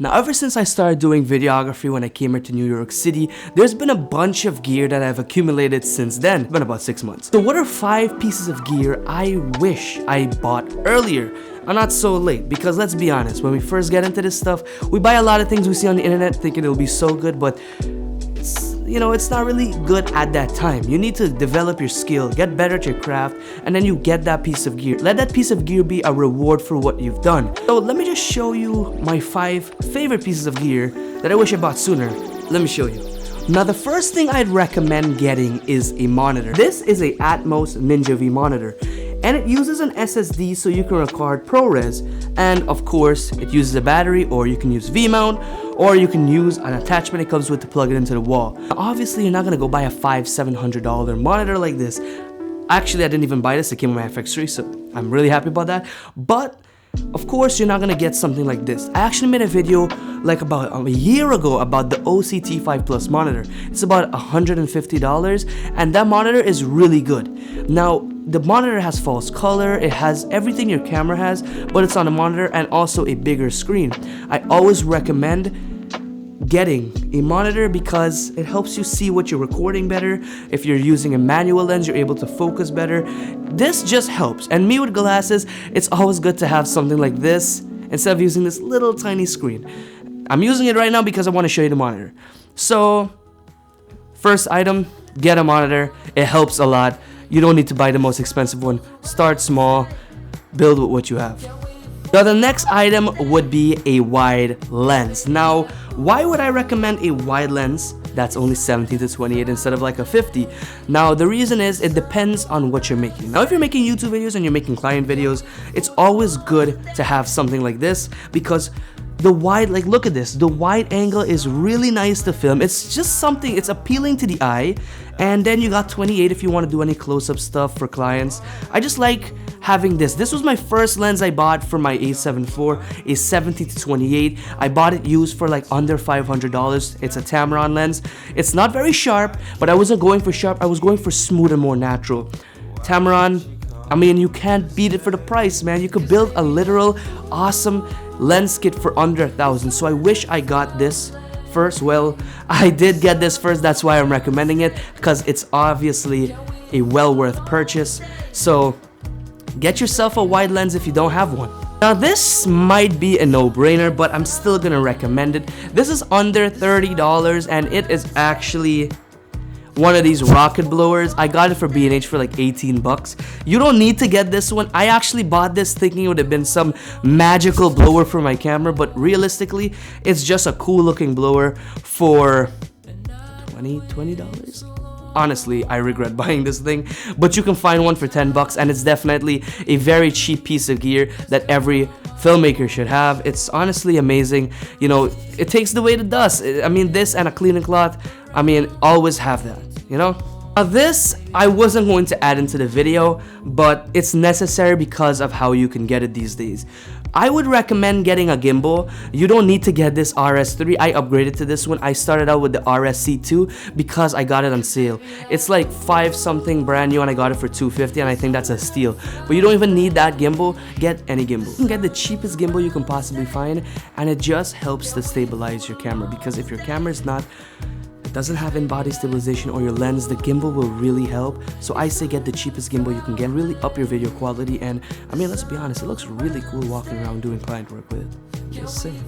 Now, ever since I started doing videography when I came here to New York City, there's been a bunch of gear that I've accumulated since then. It's been about 6 months. So what are 5 pieces of gear I wish I bought earlier? I'm not so late, because let's be honest, when we first get into this stuff, we buy a lot of things we see on the internet thinking it'll be so good, but it's not really good at that time. You need to develop your skill, get better at your craft, and then you get that piece of gear. Let that piece of gear be a reward for what you've done. So let me just show you my 5 favorite pieces of gear that I wish I bought sooner. Let me show you. Now, the first thing I'd recommend getting is a monitor. This is a Atmos Ninja V monitor, and it uses an SSD so you can record ProRes, and of course it uses a battery, or you can use V-mount, or you can use an attachment it comes with to plug it into the wall. Now, obviously you're not gonna go buy a $500-700 monitor like this. Actually, I didn't even buy this, it came with my FX3, so I'm really happy about that. But of course you're not gonna get something like this. I actually made a video like about a year ago about the OCT5 Plus monitor. It's about $150, and that monitor is really good. Now, the monitor has false color, it has everything your camera has, but it's on a monitor and also a bigger screen. I always recommend getting a monitor because it helps you see what you're recording better. If you're using a manual lens, you're able to focus better. This just helps. And me with glasses, it's always good to have something like this instead of using this little tiny screen. I'm using it right now because I want to show you the monitor. So, first item, get a monitor. It helps a lot. You don't need to buy the most expensive one. Start small, build with what you have. Now, the next item would be a wide lens. Now, why would I recommend a wide lens that's only 17-28 instead of like a 50? Now, the reason is it depends on what you're making. Now, if you're making YouTube videos and you're making client videos, it's always good to have something like this because the wide, like look at this, the wide angle is really nice to film. It's just something, it's appealing to the eye. And then you got 28 if you want to do any close-up stuff for clients. I just like having this. This was my first lens I bought for my A7 IV, a 70-28. I bought it used for like under $500. It's a Tamaron lens. It's not very sharp, but I wasn't going for sharp. I was going for smooth and more natural. Tamaron, I mean, you can't beat it for the price, man. You could build a literal awesome lens kit for under $1,000. So I wish I got this first. Well, I did get this first. That's why I'm recommending it, because it's obviously a well worth purchase. So get yourself a wide lens if you don't have one. Now, this might be a no-brainer, but I'm still gonna recommend it. This is under $30, and it is actually one of these rocket blowers. I got it for B&H for like 18 bucks. You don't need to get this one. I actually bought this thinking it would have been some magical blower for my camera, but realistically, it's just a cool looking blower for $20. Honestly, I regret buying this thing, but you can find one for 10 bucks, and it's definitely a very cheap piece of gear that every filmmaker should have. It's honestly amazing. You know, it takes away the dust. I mean, this and a cleaning cloth, I mean, always have that, you know? Now, this I wasn't going to add into the video, but it's necessary because of how you can get it these days. I would recommend getting a gimbal. You don't need to get this RS3. I upgraded to this one. I started out with the RSC2 because I got it on sale. It's like 5 something brand new, and I got it for $250, and I think that's a steal. But you don't even need that gimbal. Get any gimbal. You can get the cheapest gimbal you can possibly find, and it just helps to stabilize your camera, because if your camera is not doesn't have in-body stabilization, or your lens, the gimbal will really help. So I say get the cheapest gimbal you can get, really up your video quality. And I mean, let's be honest, it looks really cool walking around doing client work with it. Just saying.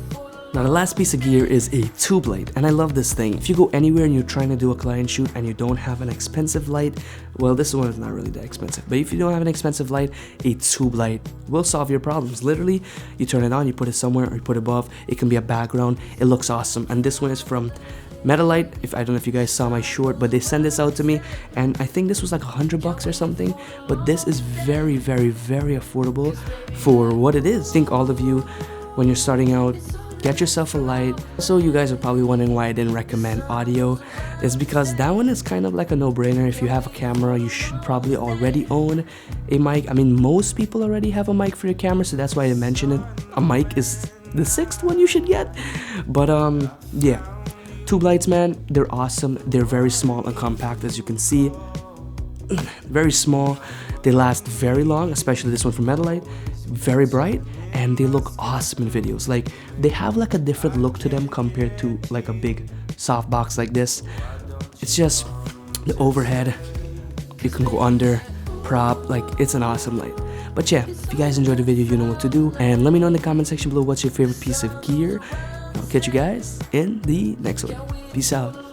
Now, the last piece of gear is a tube light, and I love this thing. If you go anywhere and you're trying to do a client shoot and you don't have an expensive light, well, this one is not really that expensive, but if you don't have an expensive light, a tube light will solve your problems. Literally, you turn it on, you put it somewhere, or you put it above. It can be a background. It looks awesome. And this one is from Metalite. I don't know if you guys saw my short, but they sent this out to me, and I think this was like $100 or something. But this is very, very, very affordable for what it is. I think all of you, when you're starting out, get yourself a light. So you guys are probably wondering why I didn't recommend audio. It's because that one is kind of like a no-brainer. If you have a camera, you should probably already own a mic. I mean, most people already have a mic for your camera, so that's why I mentioned it. A mic is the 6th one you should get. But yeah. Tube lights, man, they're awesome. They're very small and compact, as you can see. Very small. They last very long, especially this one from Metalite. Very bright, and they look awesome in videos. Like, they have like a different look to them compared to like a big softbox like this. It's just the overhead, you can go under, prop, like it's an awesome light. But yeah, if you guys enjoyed the video, you know what to do, and let me know in the comment section below what's your favorite piece of gear. I'll catch you guys in the next one. Peace out.